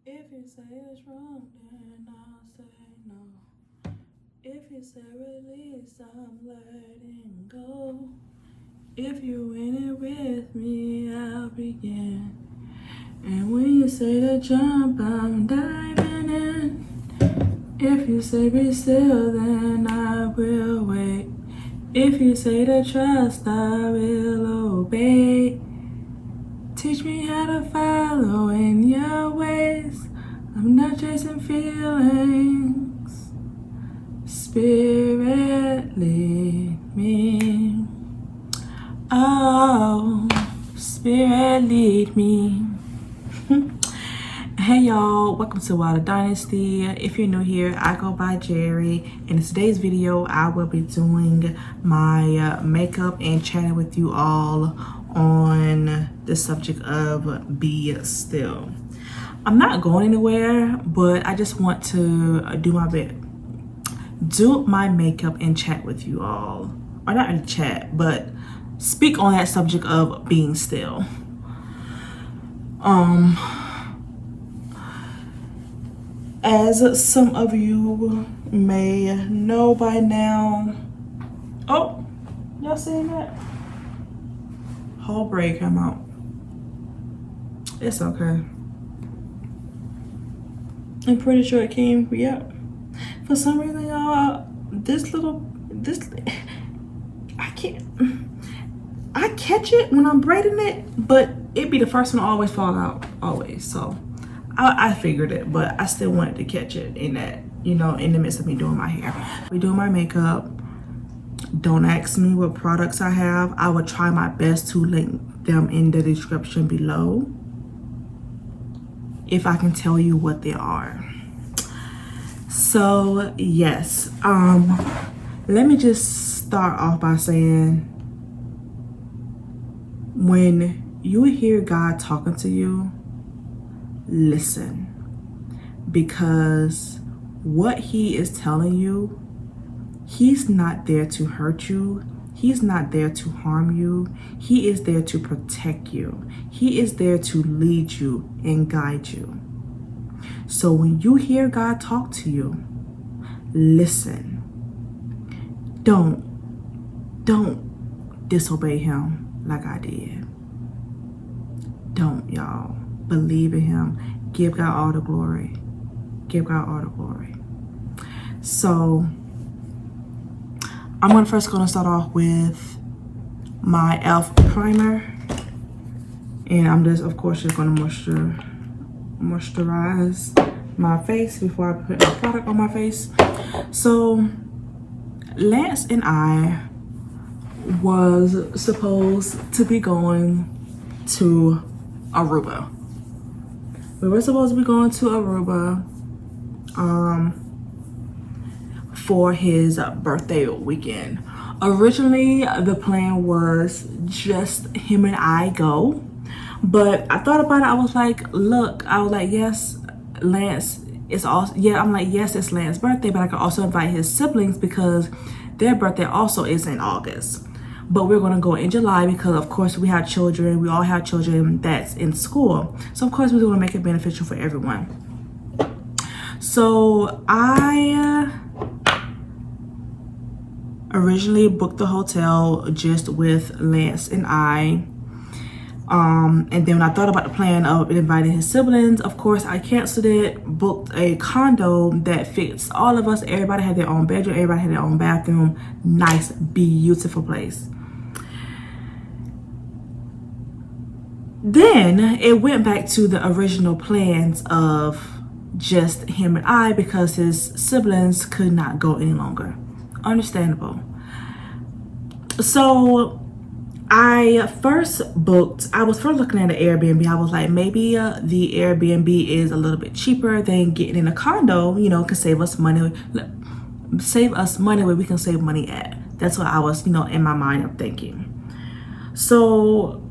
If you say it's wrong, then I'll say no. If you say release, I'm letting go. If you're in it with me, I'll begin. And when you say to jump, I'm diving in. If you say be still, then I will wait. If you say to trust, I will obey. Teach me how to follow in your ways. I'm not chasing feelings. Spirit, lead me. Oh, Spirit, lead me. Hey y'all, welcome to Dynasty. If you're new here, I go by Jerry. In today's video, I will be doing my makeup and chatting with you all on the subject of be still. I'm not going anywhere, but I just want to do my makeup and chat with you all. Or not really chat, but speak on that subject of being still. As some of you may know by now, oh, y'all seen that? Whole braid come out. It's okay. I'm pretty sure it came, yep. For some reason, y'all, I catch it when I'm braiding it, but it be the first one to always fall out, always, so. I figured it, but I still wanted to catch it in that, in the midst of me doing my hair. We doing my makeup. Don't ask me what products I have. I will try my best to link them in the description below if I can tell you what they are. So yes, let me just start off by saying, when you hear God talking to you, listen, because what he is telling you, he's not there to hurt you. He's not there to harm you. He is there to protect you. He is there to lead you and guide you. So when you hear God talk to you, listen. Don't disobey him like I did. Don't, y'all. Believe in him. Give God all the glory. Give God all the glory. So I'm first gonna start off with my e.l.f. primer, and I'm just, of course, just gonna moisturize my face before I put the product on my face. So Lance and I was supposed to be going to Aruba. We were supposed to be going to Aruba for his birthday weekend. Originally, the plan was just him and I go. But I thought about it. I was like, yes, Lance is also, yes, it's Lance's birthday, but I could also invite his siblings because their birthday also is in August. But we're gonna go in July because, of course, we have children. We all have children that's in school. So, of course, we're gonna make it beneficial for everyone. So, I originally booked the hotel just with Lance and I. And then when I thought about the plan of inviting his siblings, of course, I canceled it, booked a condo that fits all of us. Everybody had their own bedroom. Everybody had their own bathroom. Nice, beautiful place. Then it went back to the original plans of just him and I because his siblings could not go any longer. Understandable. So I was first looking at an Airbnb. I was like, maybe the Airbnb is a little bit cheaper than getting in a condo, can save us money where we can save money at. That's what I was, in my mind of thinking. So,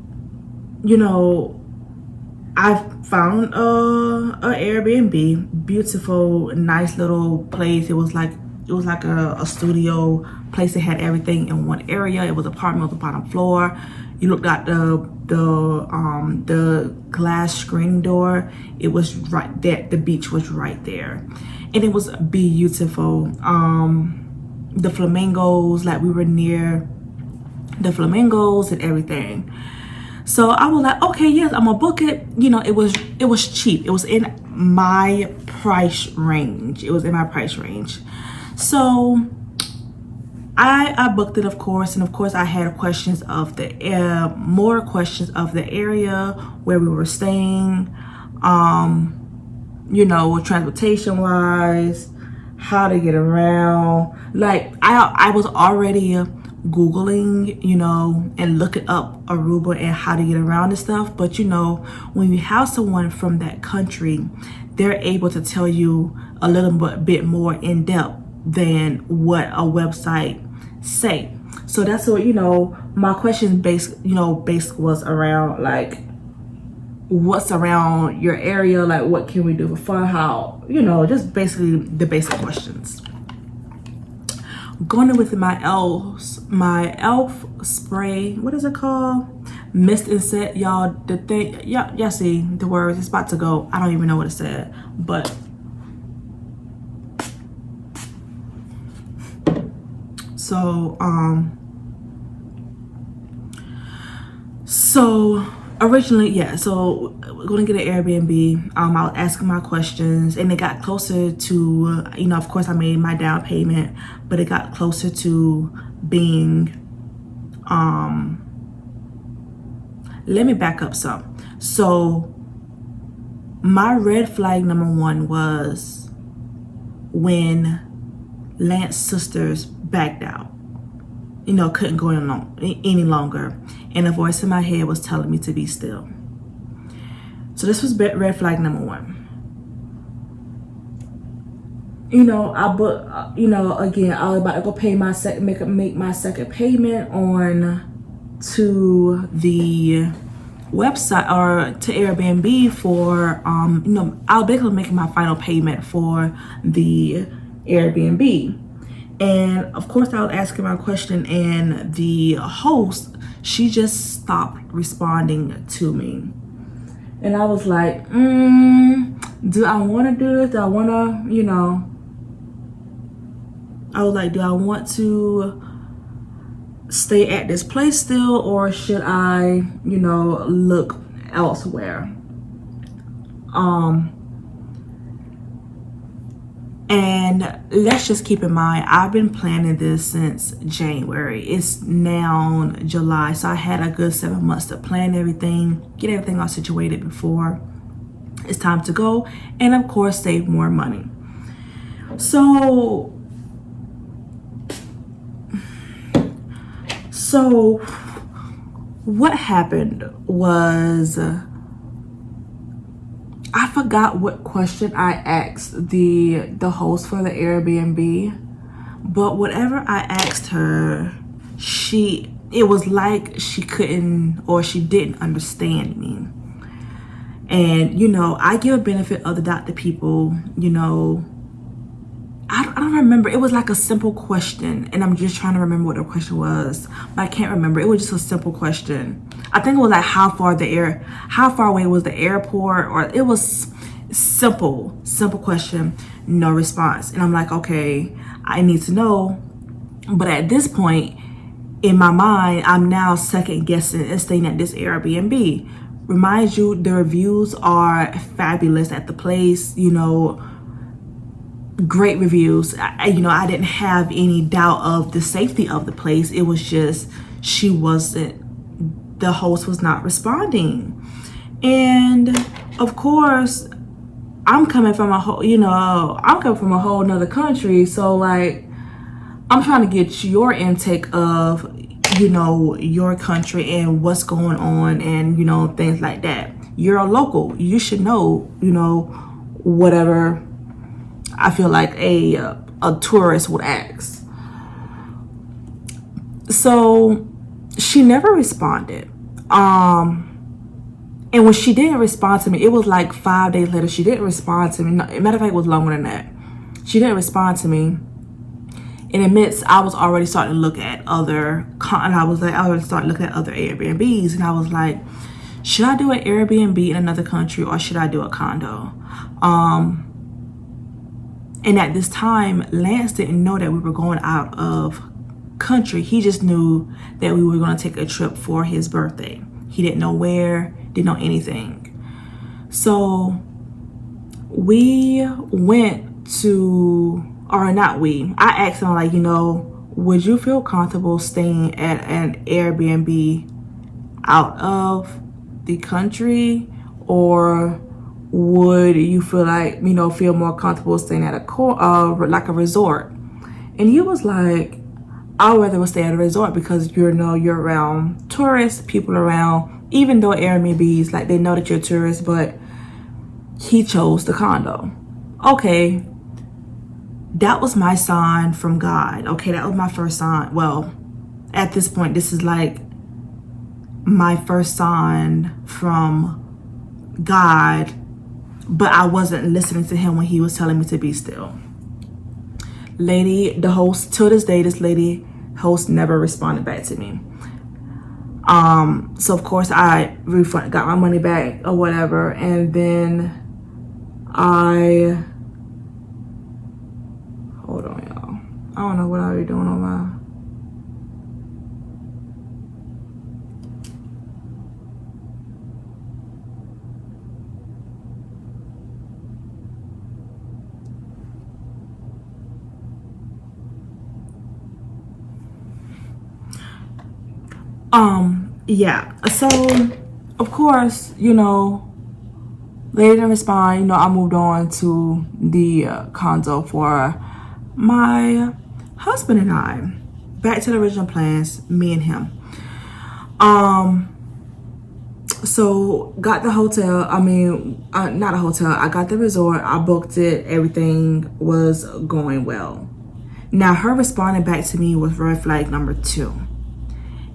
I found a Airbnb, beautiful, nice little place. It was like a studio place that had everything in one area. It was an apartment on the bottom floor. you looked at the glass screen door, it was right there. The beach was right there, and it was beautiful. The flamingos, like we were near the flamingos and everything. So I was like, okay, yes, I'm gonna book it. You know, it was cheap. It was in my price range. So I booked it, of course, and of course I had questions of the more questions of the area where we were staying, you know, transportation wise, how to get around. Like I was already Googling, you know, and looking up Aruba and how to get around and stuff. But you know, when you have someone from that country, they're able to tell you a little bit more in depth than what a website say. So that's what, you know, my question basically was around, like, what's around your area, like what can we do for fun, how, you know, just basically the basic questions. Going in with my elf spray, what is it called, mist and set, y'all. The thing, y'all see the words, it's about to go, I don't even know what it said, but so originally, yeah, so we're gonna get an Airbnb. I was asking my questions, and it got closer to, you know, of course I made my down payment, but it got closer to being, let me back up some. So my red flag number one was when Lance's sisters backed out, you know, couldn't go any longer, and a voice in my head was telling me to be still. So this was red flag number one. You know, I booked, you know, again, I was about to go pay my make my second payment on to the website or to Airbnb for, you know, I was basically making my final payment for the Airbnb. And of course I was asking my question, and the host, she just stopped responding to me. And I was like, do I want to do this? Do I want to, you know, I was like, do I want to stay at this place still, or should I, you know, look elsewhere? And let's just keep in mind, I've been planning this since January. It's now July, so I had a good 7 months to plan everything, get everything all situated before it's time to go, and of course save more money. So what happened was, I forgot what question I asked the host for the Airbnb, but whatever I asked her, it was like she couldn't, or she didn't understand me. And you know, I give a benefit of the doubt to people, you know. I don't remember. It was like a simple question, and I'm just trying to remember what the question was, but I can't remember. It was just a simple question. I think it was like how far away was the airport, or it was simple question, no response. And I'm like, okay, I need to know. But at this point in my mind, I'm now second guessing and staying at this Airbnb. Remind you, the reviews are fabulous at the place, you know, great reviews. You know, I didn't have any doubt of the safety of the place. It was just the host was not responding. And of course, I'm coming from a whole nother country, so like I'm trying to get your intake of, you know, your country and what's going on, and you know, things like that. You're a local, you should know, you know, whatever I feel like a tourist would ask. So she never responded. And when she didn't respond to me, it was like 5 days later, she didn't respond to me. No, matter of fact, it was longer than that. She didn't respond to me. in the midst, I was already starting to look at other, I already started looking at other Airbnbs, and I was like, should I do an Airbnb in another country or should I do a condo? And at this time, Lance didn't know that we were going out of country. He just knew that we were going to take a trip for his birthday. He didn't know where, didn't know anything. So we went to, or not we, I asked him, like, you know, would you feel comfortable staying at an Airbnb out of the country, or would you feel like, you know, feel more comfortable staying at like a resort? And he was like, I'd rather stay at a resort because, you know, you're around tourists, people around, even though Airbnbs, like, they know that you're a tourist, but he chose the condo. Okay, that was my sign from God. Okay, that was my first sign. Well, at this point, this is like my first sign from God, but I wasn't listening to him when he was telling me to be still. Lady, the host, till this day, this lady host never responded back to me. So of course I got my money back or whatever, and then hold on, y'all. I don't know what I was doing on my. Yeah, so of course, you know, they didn't respond. You know, I moved on to the condo for my husband and I. Back to the original plans, me and him. So got the hotel, not a hotel, I got the resort, I booked it, everything was going well. Now her responding back to me was red flag number 2.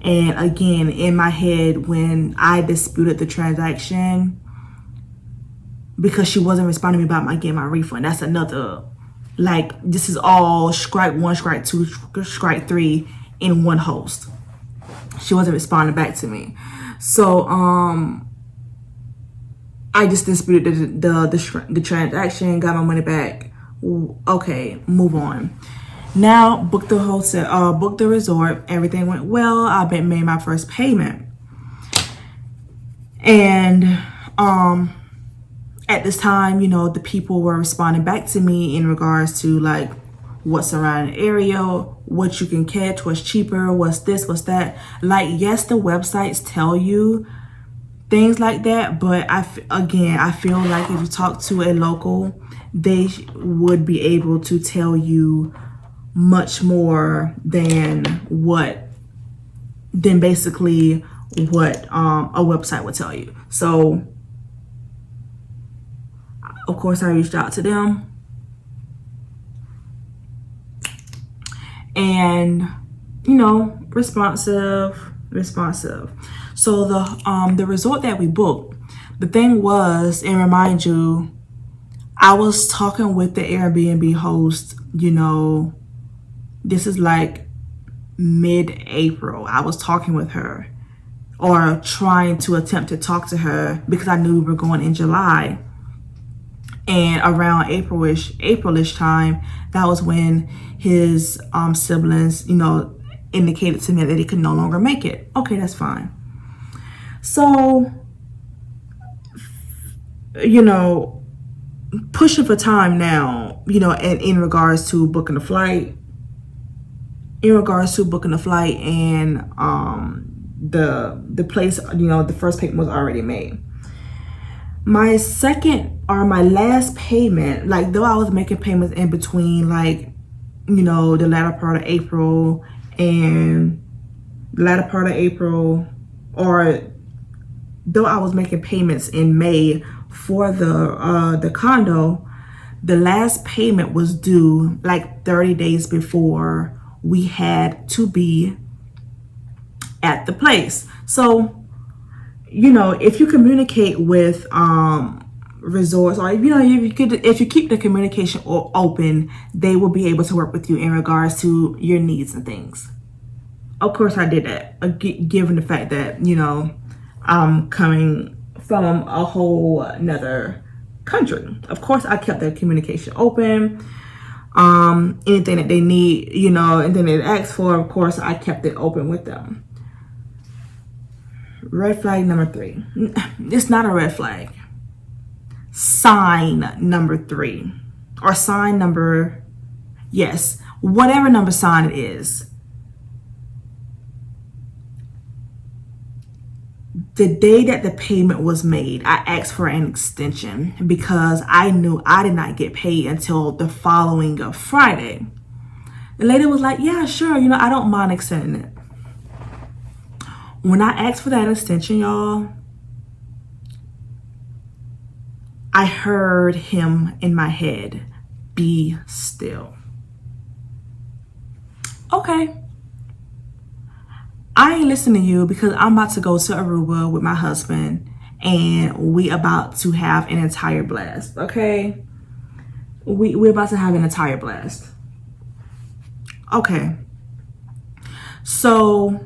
And again, in my head, when I disputed the transaction, because she wasn't responding to me about getting my refund, that's another, like, this is all strike 1, strike 2, strike 3 in one host. She wasn't responding back to me. So, I just disputed the transaction, got my money back. Okay, move on. Now, booked the hotel, booked the resort. Everything went well. I made my first payment. And at this time, you know, the people were responding back to me in regards to, like, what's around the area, what you can catch, what's cheaper, what's this, what's that. Like, yes, the websites tell you things like that, but I feel like if you talk to a local, they would be able to tell you much more than basically what a website would tell you. So of course I reached out to them, and you know, responsive. So the resort that we booked, the thing was, and remind you, I was talking with the Airbnb host, you know, this is like mid-April. I was talking with her, or trying to attempt to talk to her, because I knew we were going in July. And around Aprilish time, that was when his siblings, you know, indicated to me that he could no longer make it. Okay, that's fine. So, you know, pushing for time now, you know, and in regards to booking a flight, and the place, you know, the first payment was already made. My last payment, like, though I was making payments in between, like, you know, the latter part of April, or though I was making payments in May for the condo, the last payment was due like 30 days before we had to be at the place. So, you know, if you communicate with resorts, or if you keep the communication open, they will be able to work with you in regards to your needs and things. Of course, I did that, given the fact that I'm coming from a whole another country. Of course, I kept the communication open. Anything that they need, anything they ask for, of course, I kept it open with them. Red flag number 3. It's not a red flag. Sign number 3. Or sign number, yes, whatever number sign it is. The day that the payment was made, I asked for an extension because I knew I did not get paid until the following Friday. The lady was like, yeah, sure, I don't mind extending it. When I asked for that extension, y'all, I heard him in my head, be still. Okay. I ain't listening to you because I'm about to go to Aruba with my husband and we about to have an entire blast, okay? We're about to have an entire blast. Okay. So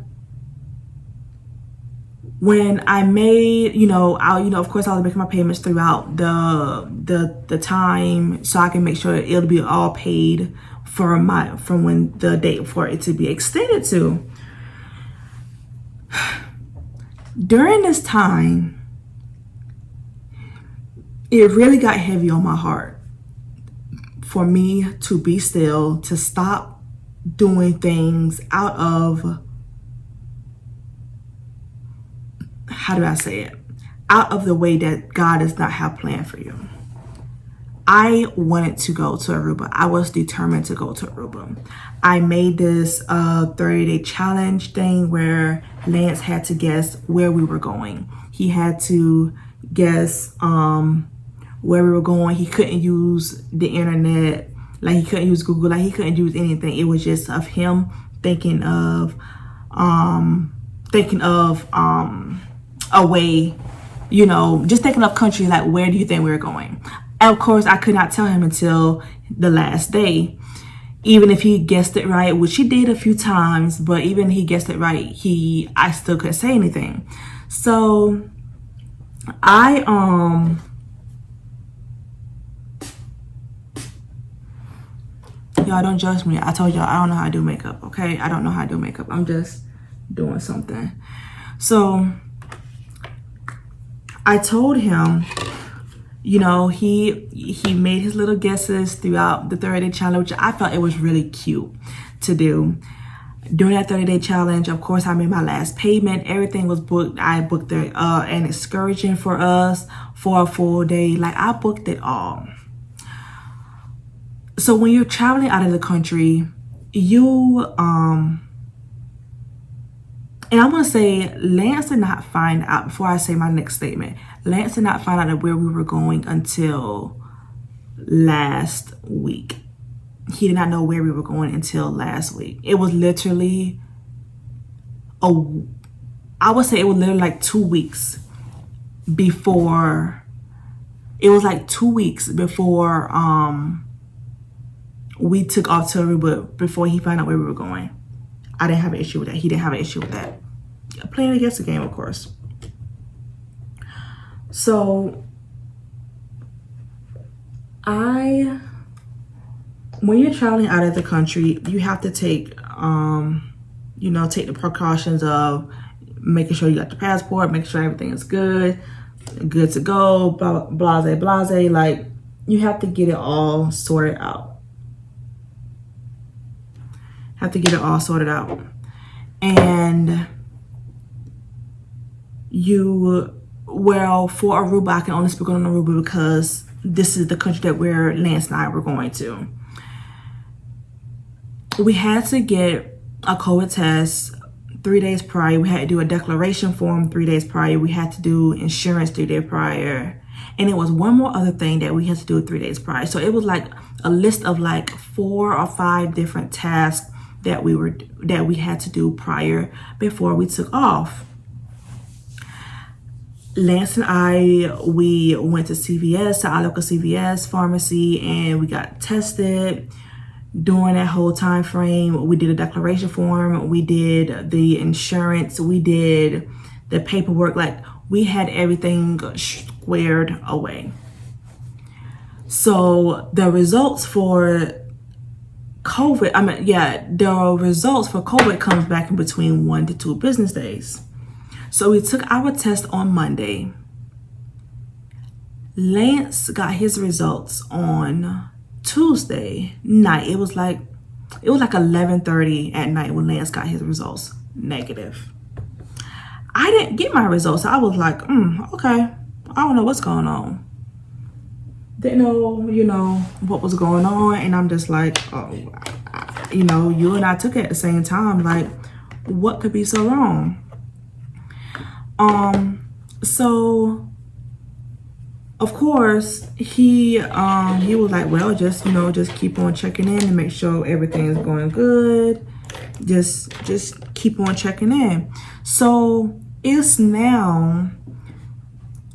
when I made, of course I was making my payments throughout the time so I can make sure it'll be all paid from when the date for it to be extended to. During this time, it really got heavy on my heart for me to be still, to stop doing things out of, how do I say it? Out of the way that God does not have planned for you. I wanted to go to Aruba. I was determined to go to Aruba. I made this 30-day challenge thing where Lance had to guess where we were going. He had to guess where we were going. He couldn't use the internet. Like, he couldn't use Google. Like, he couldn't use anything. It was just of him thinking of a way, just thinking of country, like, where do you think we were going? And of course, I could not tell him until the last day. Even if he guessed it right, which he did a few times, but even if he guessed it right, I still couldn't say anything. So y'all don't judge me. I told y'all I don't know how to do makeup, okay? I don't know how to do makeup. I'm just doing something. So I told him, he made his little guesses throughout the 30-day challenge, which I felt it was really cute to do. During that 30-day challenge, of course, I made my last payment. Everything was booked. I booked an excursion for us for a full day. Like, I booked it all. So when you're traveling out of the country, and I'm going to say, Lance did not find out, before I say my next statement, Lance did not find out where we were going until last week. He did not know where we were going until last week. It was literally, I would say it was literally like 2 weeks before, we took off to Aruba, before he found out where we were going. I didn't have an issue with that. He didn't have an issue with that. Playing against the game, of course. So when you're traveling out of the country, you have to take, take the precautions of making sure you got the passport, making sure everything is good to go, blase. Like, you have to get it all sorted out. And for Aruba, I can only speak on Aruba because this is the country that Lance and I were going to. We had to get a COVID test 3 days prior. We had to do a declaration form 3 days prior. We had to do insurance 3 days prior. And it was one more other thing that we had to do 3 days prior. So it was like a list of like 4 or 5 different tasks that we had to do prior before we took off. Lance and I, we went to CVS, to our local CVS pharmacy, and we got tested. During that whole time frame, we did a declaration form, we did the insurance, we did the paperwork. Like, we had everything squared away. So the results for COVID, the results for COVID comes back in between 1 to 2 business days. So we took our test on Monday. Lance got his results on Tuesday night. It was like 11:30 at night when Lance got his results negative. I didn't get my results. So I was like, okay, I don't know what's going on. Didn't know, what was going on. And I'm just like, you and I took it at the same time. Like, what could be so wrong? So of course he was like, well, just keep on checking in and make sure everything is going good. Just keep on checking in. So it's now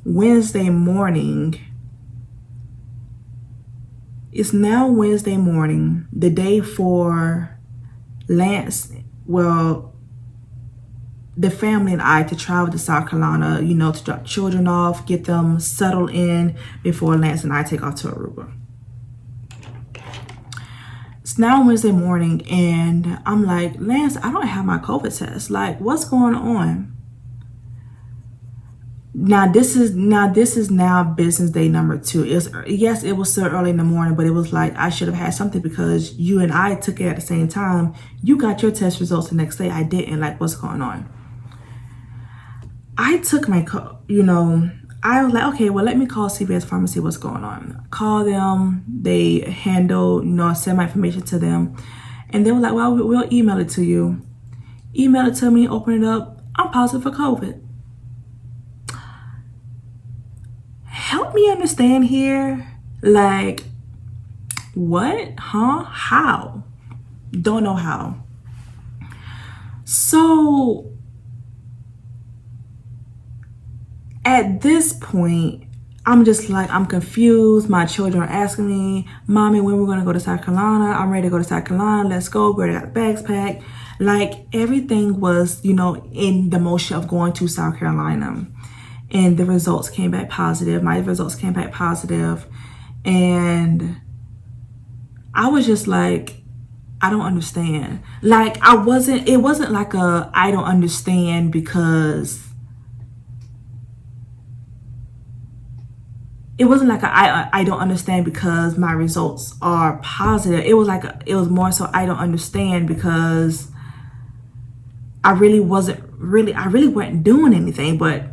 Wednesday morning. The day for Lance, the family and I, to travel to South Carolina, to drop children off, get them settled in before Lance and I take off to Aruba. It's now Wednesday morning, and I'm like, Lance, I don't have my COVID test. Like, what's going on? Now this is business day number 2. It was still early in the morning, but it was like I should have had something because you and I took it at the same time. You got your test results the next day. I didn't. Like, what's going on? I took my, I was like, okay, well, let me call CVS Pharmacy. What's going on? Call them. They handle, send my information to them. And they were like, well, we'll email it to you. Email it to me, open it up. I'm positive for COVID. Help me understand here. Like, what? Huh? How? Don't know how. So at this point, I'm just like, I'm confused. My children are asking me, Mommy, when we're going to go to South Carolina? I'm ready to go to South Carolina. Let's go. We already got the bags packed. Like, everything was, in the motion of going to South Carolina. And the results came back positive. My results came back positive. And I was just like, I don't understand. Like, it wasn't like I don't understand because it wasn't like I don't understand because my results are positive. It was more so I don't understand because I really weren't doing anything but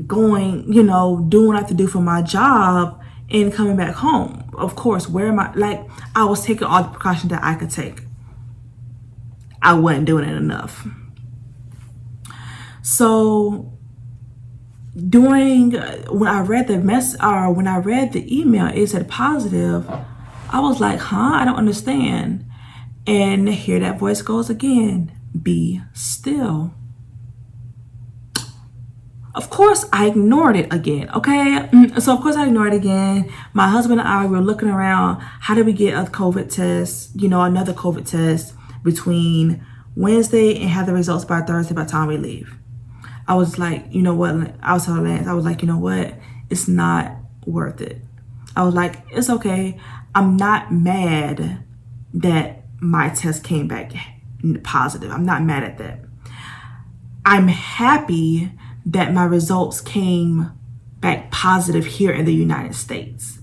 going, doing what I have to do for my job and coming back home. Of course, I was taking all the precautions that I could take. I wasn't doing it enough. So when I read the email, it said positive. I was like, I don't understand. And here that voice goes again. Be still. Of course, I ignored it again, okay? So, of course, I ignored it again. My husband and I were looking around. How did we get a COVID test, another COVID test between Wednesday and have the results by Thursday by the time we leave? I was like, you know what? I was telling Lance, I was like, you know what? It's not worth it. I was like, it's okay. I'm not mad that my test came back positive. I'm not mad at that. I'm happy that my results came back positive here in the United States.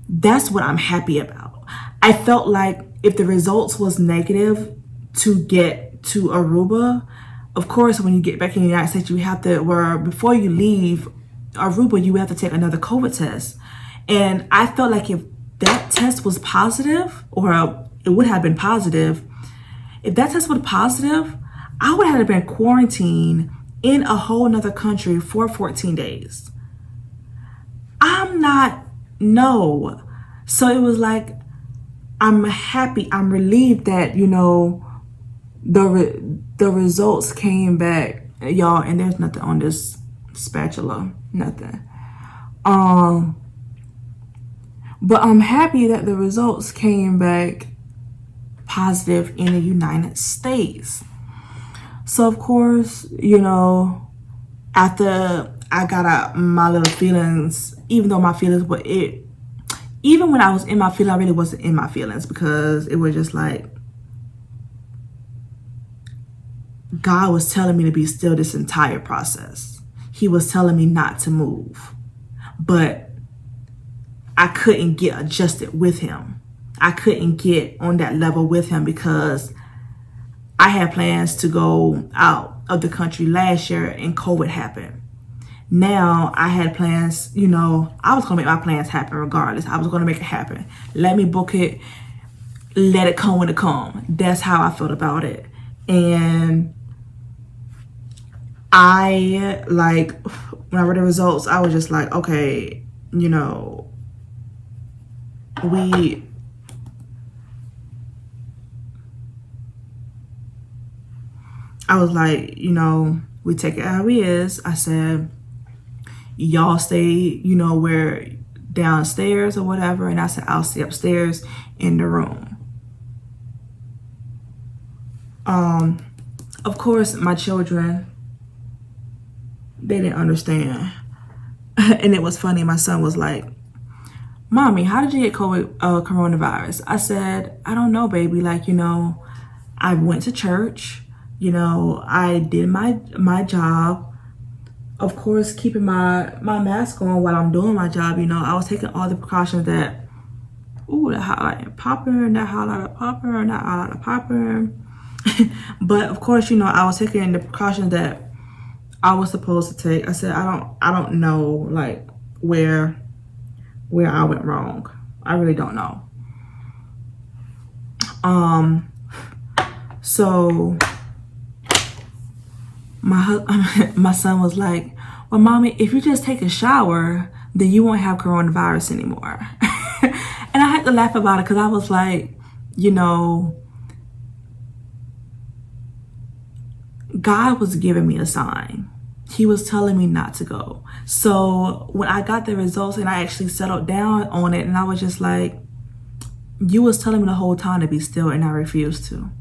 That's what I'm happy about. I felt like if the results was negative to get to Aruba, of course, when you get back in the United States, you have to, before you leave Aruba, you have to take another COVID test. And I felt like if that test was positive, or it would have been positive, if that test was positive, I would have been quarantined in a whole nother country for 14 days. So it was like, I'm happy, I'm relieved that, the results came back, y'all, and there's nothing on this spatula. Nothing. But I'm happy that the results came back positive in the United States. So of course, you know, after I got out my little feelings, even though my feelings were even when I was in my feelings, I really wasn't in my feelings, because it was just like God was telling me to be still this entire process. He was telling me not to move, but I couldn't get adjusted with him. I couldn't get on that level with him, because I had plans to go out of the country last year and COVID happened. Now I had plans, you know, I was going to make my plans happen regardless. I was going to make it happen. Let me book it. Let it come when it comes. That's how I felt about it. And I, like, when I read the results, I was just like, okay, you know, I was like, you know, we take it how it is. I said, y'all stay, you know, where downstairs or whatever. And I said, I'll stay upstairs in the room. Of course, my children, they didn't understand. And it was funny. My son was like, Mommy, how did you get coronavirus? I said, I don't know, baby. Like, you know, I went to church. You know, I did my job. Of course, keeping my mask on while I'm doing my job. You know, I was taking all the precautions that, ooh, that highlighter popper, and that highlighter popper, and that highlighter popper. But of course, you know, I was taking the precautions that I was supposed to take. I said, I don't know, like, where I went wrong. I really don't know. So my son was like, well, Mommy, if you just take a shower, then you won't have coronavirus anymore. And I had to laugh about it, because I was like, you know, God was giving me a sign. He was telling me not to go. So when I got the results and I actually settled down on it, and I was just like, you was telling me the whole time to be still, and I refused to.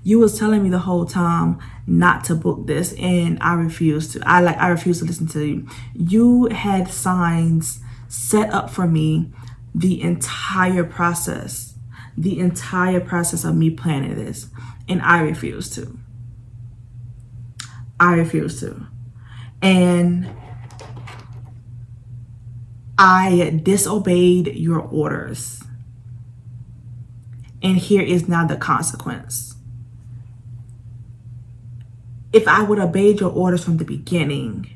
You was telling me the whole time not to book this, and I refused to. I refused to listen to you. You had signs set up for me the entire process of me planning this, and I refused to. And I disobeyed your orders. And here is now the consequence. If I would have obeyed your orders from the beginning,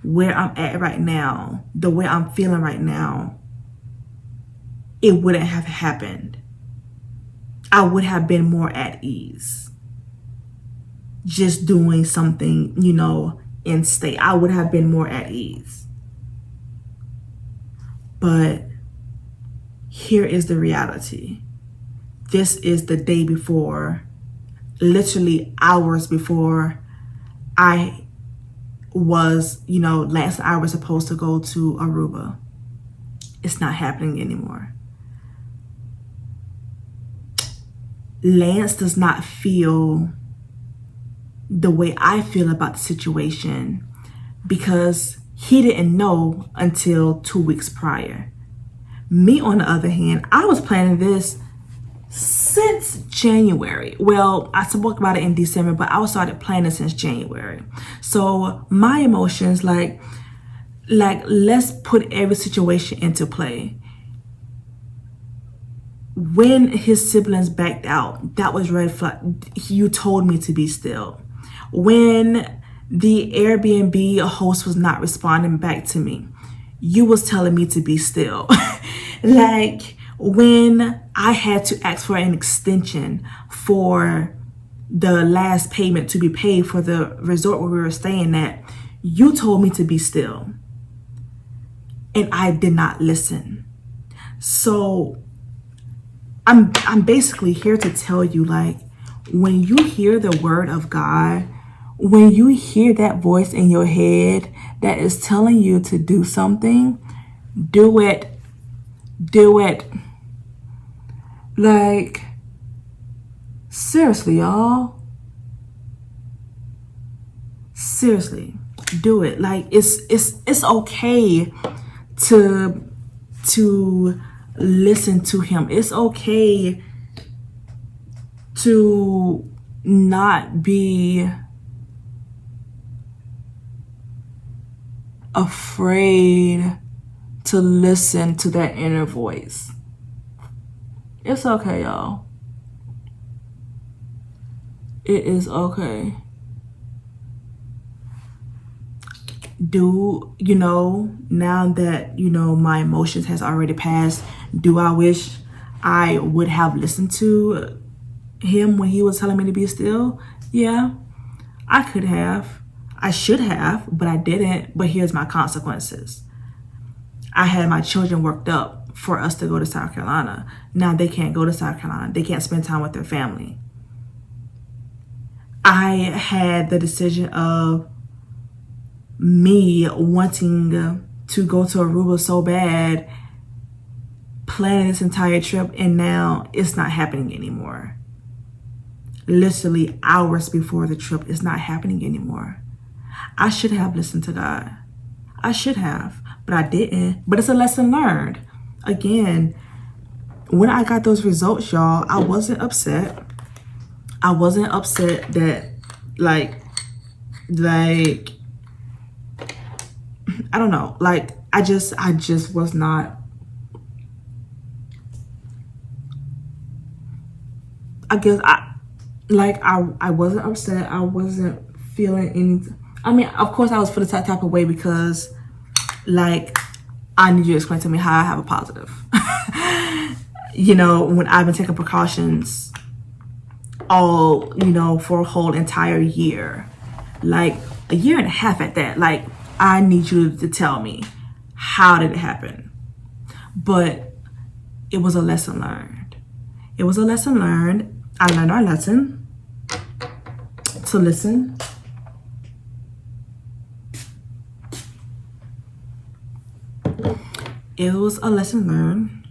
where I'm at right now, the way I'm feeling right now, it wouldn't have happened. I would have been more at ease. Just doing something, you know, in state. I would have been more at ease. But here is the reality. This is the day before, literally hours before I was, you know, Lance and I were supposed to go to Aruba. It's not happening anymore. Lance does not feel the way I feel about the situation, because he didn't know until 2 weeks prior. Me, on the other hand, I was planning this since January. Well, I spoke about it in December, but I started planning since January. So my emotions, like let's put every situation into play. When his siblings backed out, that was red flag. You told me to be still. When the Airbnb host was not responding back to me, you was telling me to be still. Like, when I had to ask for an extension for the last payment to be paid for the resort where we were staying at, you told me to be still. And I did not listen. So I'm basically here to tell you, like, when you hear the word of God, when you hear that voice in your head that is telling you to do something, do it. Do it. Like, seriously, y'all. Seriously, do it. Like, it's okay to listen to him. It's okay to not be afraid to listen to that inner voice. It's okay, y'all. It is okay. Do, now that, my emotions has already passed, do I wish I would have listened to him when he was telling me to be still? Yeah, I could have. I should have, but I didn't. But here's my consequences. I had my children worked up for us to go to South Carolina. Now they can't go to South Carolina. They can't spend time with their family. I had the decision of me wanting to go to Aruba so bad, planning this entire trip, and now it's not happening anymore. Literally hours before the trip, it's not happening anymore. I should have listened to God. I should have, but I didn't. But it's a lesson learned. Again, when I got those results, y'all, I wasn't upset. I wasn't upset that, like, I don't know. Like, I just was not. I guess I wasn't upset. I wasn't feeling any. I mean, of course, I was feeling that type of way because, like, I need you to explain to me how I have a positive. When I've been taking precautions all, for a whole entire year, like a year and a half at that. Like, I need you to tell me, how did it happen? But it was a lesson learned. It was a lesson learned. I learned our lesson to listen. It was a lesson learned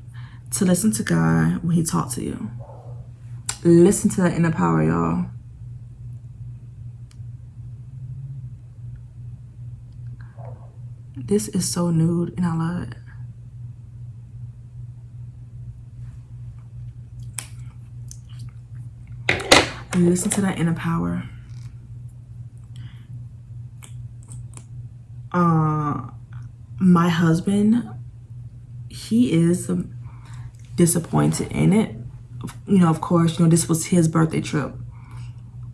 to listen to God when he talked to you. Listen to that inner power, y'all. This is so nude and I love it. Listen to that inner power. My husband, he is disappointed in it. Of course, this was his birthday trip.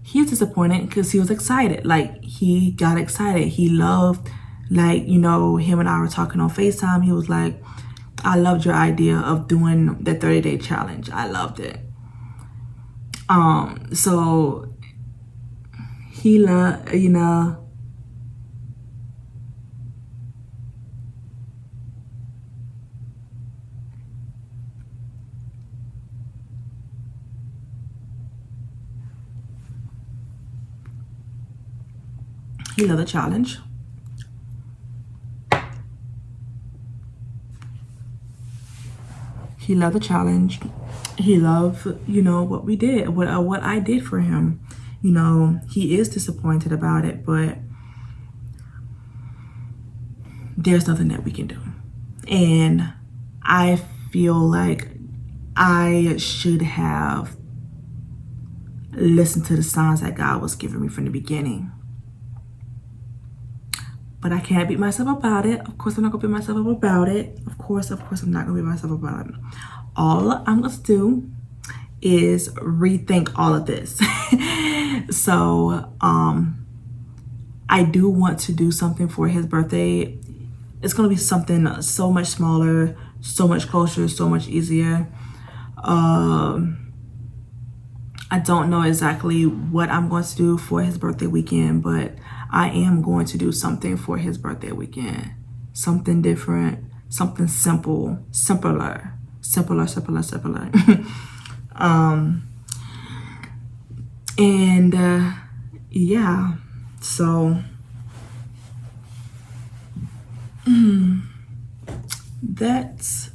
He was disappointed because he was excited. Like, he got excited. He loved, like, him and I were talking on FaceTime. He was like, I loved your idea of doing the 30-day challenge. I loved it. So he loved, he loved the challenge. He loved the challenge. He loved, what we did, what I did for him. He is disappointed about it, but there's nothing that we can do. And I feel like I should have listened to the signs that God was giving me from the beginning. But I can't beat myself about it. Of course, I'm not gonna beat myself up about it. Of course, I'm not gonna beat myself up about it. All I'm gonna do is rethink all of this. So, I do want to do something for his birthday. It's gonna be something so much smaller, so much closer, so much easier. I don't know exactly what I'm going to do for his birthday weekend, but I am going to do something for his birthday weekend. Something different, something simpler. Yeah, so That's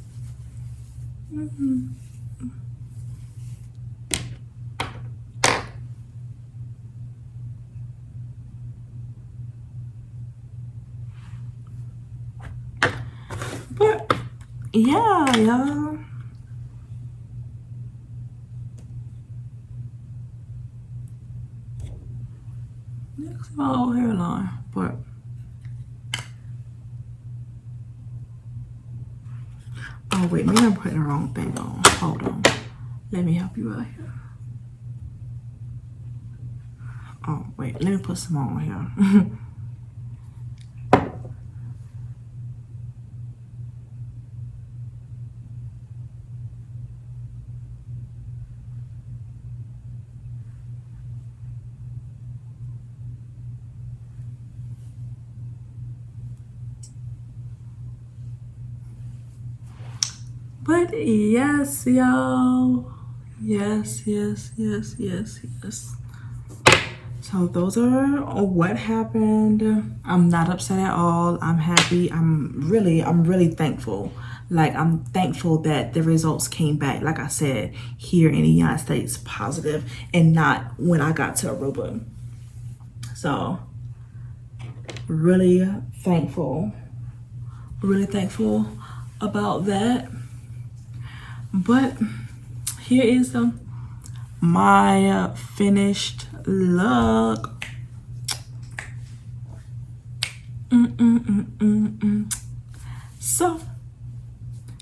but yeah, y'all. Next my whole hairline, but oh wait, maybe I'm putting the wrong thing on. Hold on. Let me help you out here. Oh wait, let me put some on here. But yes, y'all. Yes. So those are what happened. I'm not upset at all. I'm happy. I'm really thankful. Like, I'm thankful that the results came back, like I said, here in the United States, positive, and not when I got to Aruba. So really thankful about that. But here is my finished look. So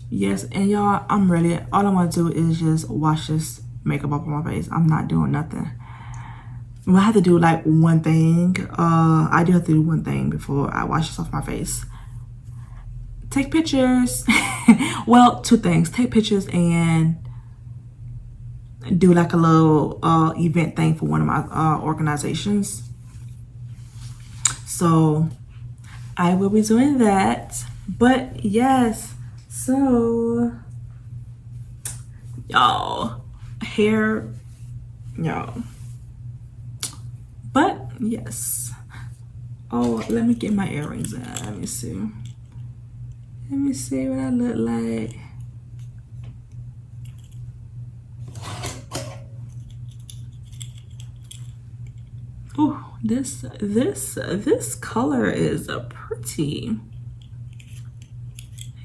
yes, and y'all, all I want to do is just wash this makeup up on my face. I'm not doing nothing. I have to do like one thing. I do have to do one thing before I wash this off my face. Take pictures. Well, two things. Take pictures and do like a little event thing for one of my organizations. So I will be doing that. But yes, so y'all, hair, y'all. But yes. Oh, let me get my earrings in. Let me see. Let me see what I look like. Oh, this color is pretty.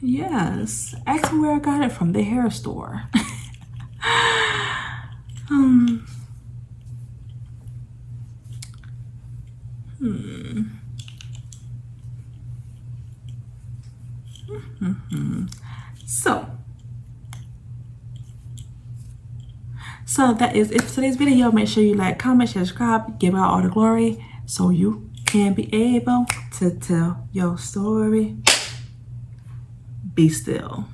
Yes. Ask me where I got it from. The hair store. So that is it for today's video. Make sure you like, comment, share, subscribe, give out all the glory so you can be able to tell your story. Be still.